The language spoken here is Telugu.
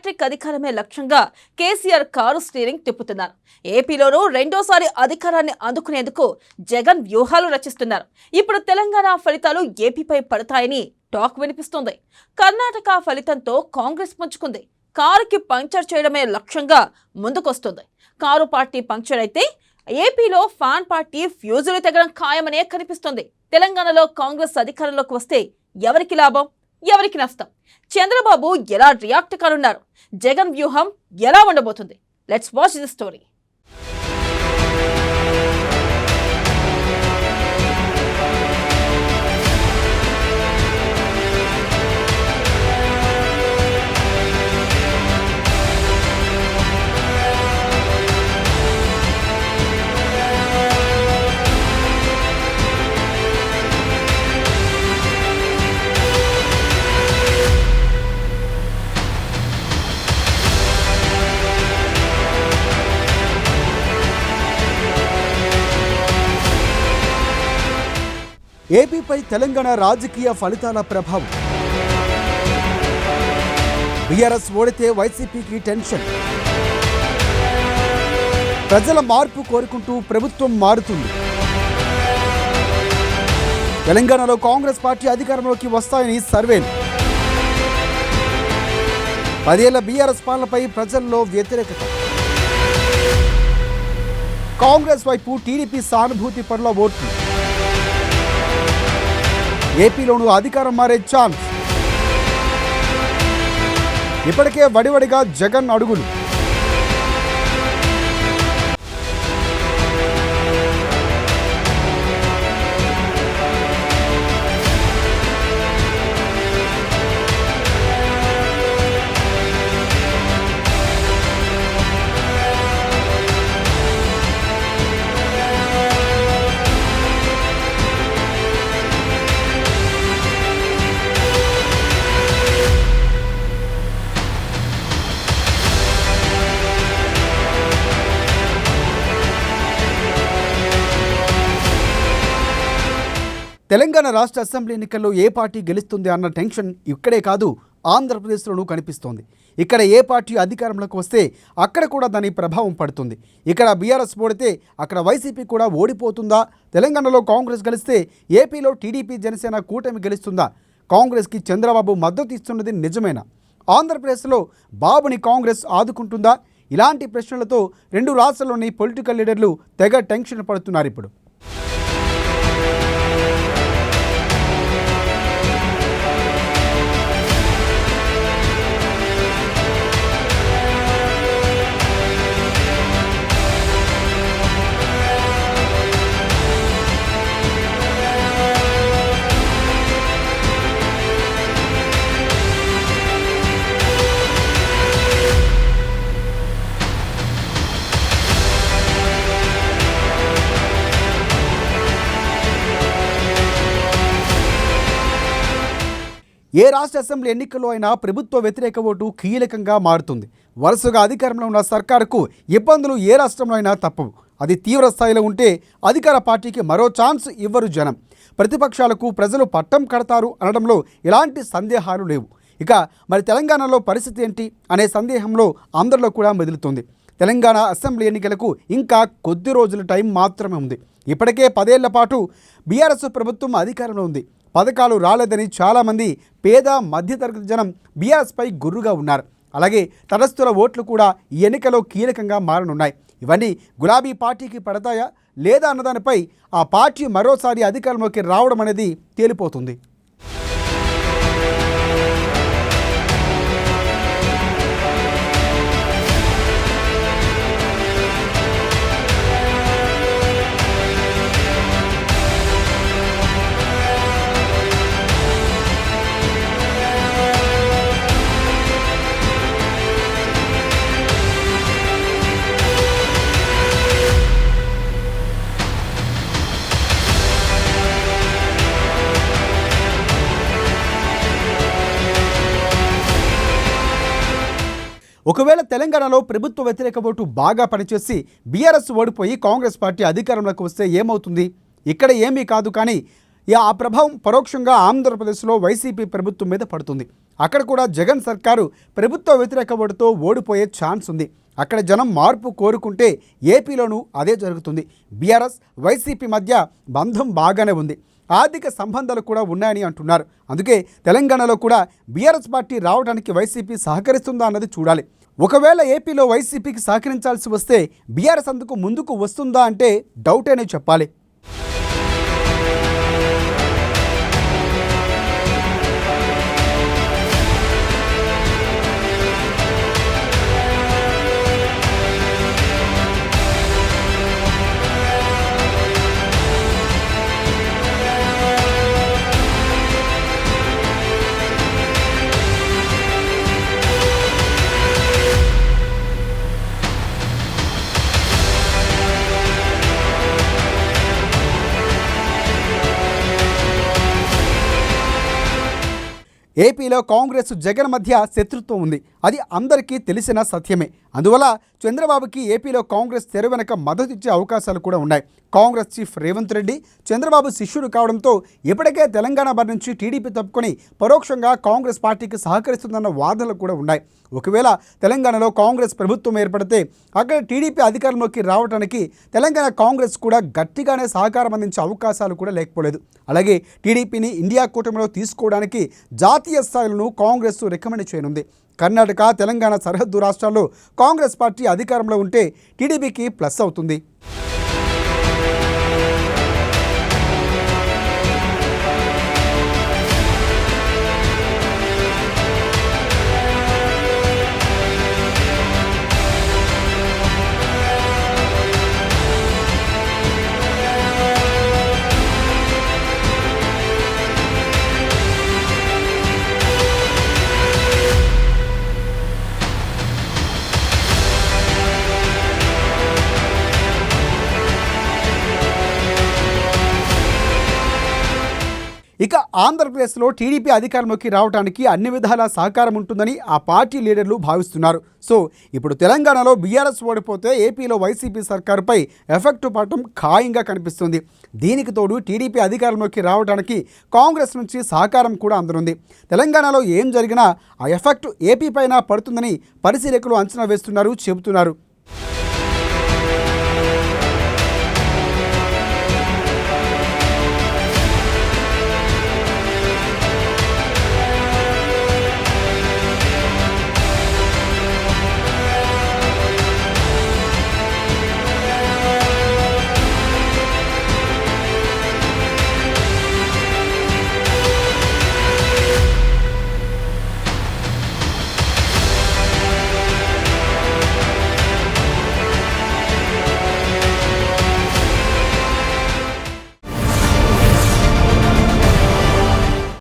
హ్యాట్రిక్ అధికారమే లక్ష్యంగా కేసీఆర్ కారు స్టీరింగ్ తిప్పుతున్నారు. ఏపీలోనూ రెండోసారి అధికారాన్ని అందుకునేందుకు జగన్ వ్యూహాలు రచిస్తున్నారు. ఇప్పుడు తెలంగాణ ఫలితాలు ఏపీపై పడతాయని టాక్ వినిపిస్తుంది. కర్ణాటక ఫలితంతో కాంగ్రెస్ పుంజుకుంది. కారుకి పంక్చర్ చేయడమే లక్ష్యంగా ముందుకొస్తుంది. కారు పార్టీ పంక్చర్ అయితే ఏపీలో ఫ్యాన్ పార్టీ ఫ్యూజులు తెగడం ఖాయమనే కనిపిస్తుంది. తెలంగాణలో కాంగ్రెస్ అధికారంలోకి వస్తే ఎవరికి లాభం, ఎవరికి నష్టం? చంద్రబాబు ఎలా రియాక్ట్ కానున్నారు? జగన్ వ్యూహం ఎలా ఉండబోతుంది? Let's watch the story. ఏపీపై తెలంగాణ రాజకీయ ఫలితాల ప్రభావం. బీఆర్ఎస్ ఓడితే వైసీపీకి టెన్షన్. ప్రజల మార్పు కోరుకుంటూ ప్రభుత్వం మారుతుంది. తెలంగాణలో కాంగ్రెస్ పార్టీ అధికారంలోకి వస్తాయని సర్వేలు. 10 ఏళ్ల బీఆర్ఎస్ పాలనపై ప్రజల్లో వ్యతిరేకత. కాంగ్రెస్ వైపు టీడీపీ సానుభూతి పరుల ఓట్లు. ఏపీలోనూ అధికారం మారే ఛాన్స్. ఇప్పటికే వడివడిగా జగన్ అడుగులు. తెలంగాణ రాష్ట్ర అసెంబ్లీ ఎన్నికల్లో ఏ పార్టీ గెలుస్తుంది అన్న టెన్షన్ ఇక్కడే కాదు, ఆంధ్రప్రదేశ్లోనూ కనిపిస్తోంది. ఇక్కడ ఏ పార్టీ అధికారంలోకి వస్తే అక్కడ కూడా దాని ప్రభావం పడుతుంది. ఇక్కడ బీఆర్ఎస్ ఓడితే అక్కడ వైసీపీ కూడా ఓడిపోతుందా? తెలంగాణలో కాంగ్రెస్ గెలిస్తే ఏపీలో టీడీపీ జనసేన కూటమి గెలుస్తుందా? కాంగ్రెస్కి చంద్రబాబు మద్దతు ఇస్తున్నది నిజమేనా? ఆంధ్రప్రదేశ్లో బాబుని కాంగ్రెస్ ఆదుకుంటుందా? ఇలాంటి ప్రశ్నలతో 2 రాష్ట్రాల్లోని పొలిటికల్ లీడర్లు తెగ టెన్షన్ పడుతున్నారు. ఇప్పుడు ఏ రాష్ట్ర అసెంబ్లీ ఎన్నికల్లో అయినా ప్రభుత్వ వ్యతిరేక ఓటు కీలకంగా మారుతుంది. వరుసగా అధికారంలో ఉన్న సర్కారుకు ఇబ్బందులు ఏ రాష్ట్రంలో అయినా తప్పవు. అది తీవ్ర స్థాయిలో ఉంటే అధికార పార్టీకి మరో ఛాన్స్ ఇవ్వరు జనం. ప్రతిపక్షాలకు ప్రజలు పట్టం కడతారు అనడంలో ఎలాంటి సందేహాలు లేవు. ఇక మరి తెలంగాణలో పరిస్థితి ఏంటి అనే సందేహంలో అందరిలో కూడా మెదులుతుంది. తెలంగాణ అసెంబ్లీ ఎన్నికలకు ఇంకా కొద్ది రోజుల టైం మాత్రమే ఉంది. ఇప్పటికే 10 ఏళ్ల పాటు బీఆర్ఎస్ ప్రభుత్వం అధికారంలో ఉంది. పథకాలు రాలేదని చాలామంది పేద మధ్యతరగతి జనం బీఆర్ఎస్పై గుర్రుగా ఉన్నారు. అలాగే తటస్థుల ఓట్లు కూడా ఈ ఎన్నికలో కీలకంగా మారనున్నాయి. ఇవన్నీ గులాబీ పార్టీకి పడతాయా లేదా అన్నదానిపై ఆ పార్టీ మరోసారి అధికారంలోకి రావడం అనేది తేలిపోతుంది. ఒకవేళ తెలంగాణలో ప్రభుత్వ వ్యతిరేక ఓటు బాగా పనిచేసి బీఆర్ఎస్ ఓడిపోయి కాంగ్రెస్ పార్టీ అధికారంలోకి వస్తే ఏమవుతుంది? ఇక్కడ ఏమీ కాదు, కానీ ఆ ప్రభావం పరోక్షంగా ఆంధ్రప్రదేశ్లో వైసీపీ ప్రభుత్వం మీద పడుతుంది. అక్కడ కూడా జగన్ సర్కారు ప్రభుత్వ వ్యతిరేక ఓటుతో ఓడిపోయే ఛాన్స్ ఉంది. అక్కడ జనం మార్పు కోరుకుంటే ఏపీలోనూ అదే జరుగుతుంది. బీఆర్ఎస్ వైసీపీ మధ్య బంధం బాగానే ఉంది, ఆర్థిక సంబంధాలు కూడా ఉన్నాయని అంటున్నారు. అందుకే తెలంగాణలో కూడా బీఆర్ఎస్ పార్టీ రావడానికి వైసీపీ సహకరిస్తుందా అన్నది చూడాలి. ఒకవేళ ఏపీలో వైసీపీకి సహకరించాల్సి వస్తే బీఆర్ఎస్ అందుకు ముందుకు వస్తుందా అంటే డౌటేనే చెప్పాలి. ఏపీలో కాంగ్రెస్ జగన్ మధ్య శత్రుత్వం ఉంది, అది అందరికీ తెలిసిన సత్యమే. అందువల్ల చంద్రబాబుకి ఏపీలో కాంగ్రెస్ తెర వెనక మద్దతు ఇచ్చే అవకాశాలు కూడా ఉన్నాయి. కాంగ్రెస్ చీఫ్ రేవంత్ రెడ్డి చంద్రబాబు శిష్యుడు కావడంతో ఇప్పటికే తెలంగాణ బారి నుంచి టీడీపీ తప్పుకొని పరోక్షంగా కాంగ్రెస్ పార్టీకి సహకరిస్తుందన్న వాదనలు కూడా ఉన్నాయి. ఒకవేళ తెలంగాణలో కాంగ్రెస్ ప్రభుత్వం ఏర్పడితే అక్కడ టీడీపీ అధికారంలోకి రావడానికి తెలంగాణ కాంగ్రెస్ కూడా గట్టిగానే సహకారం అందించే అవకాశాలు కూడా లేకపోలేదు. అలాగే టీడీపీని ఇండియా కూటమిలో తీసుకోవడానికి జాతీయ స్థాయిలను కాంగ్రెస్ రికమెండ్ చేయనుంది. కర్ణాటక, తెలంగాణ సరిహద్దు రాష్ట్రాల్లో కాంగ్రెస్ పార్టీ అధికారంలో ఉంటే టీడీపీకి ప్లస్ అవుతుంది. ఇక ఆంధ్రప్రదేశ్లో టీడీపీ అధికారంలోకి రావడానికి అన్ని విధాల సహకారం ఉంటుందని ఆ పార్టీ లీడర్లు భావిస్తున్నారు. సో ఇప్పుడు తెలంగాణలో బీఆర్ఎస్ ఓడిపోతే ఏపీలో వైసీపీ సర్కారుపై ఎఫెక్ట్ పడటం ఖాయంగా కనిపిస్తుంది. దీనికి తోడు టీడీపీ అధికారంలోకి రావడానికి కాంగ్రెస్ నుంచి సహకారం కూడా అందనుంది. తెలంగాణలో ఏం జరిగినా ఆ ఎఫెక్ట్ ఏపీ పైన పడుతుందని పరిశీలకులు అంచనా వేస్తున్నారు, చెబుతున్నారు.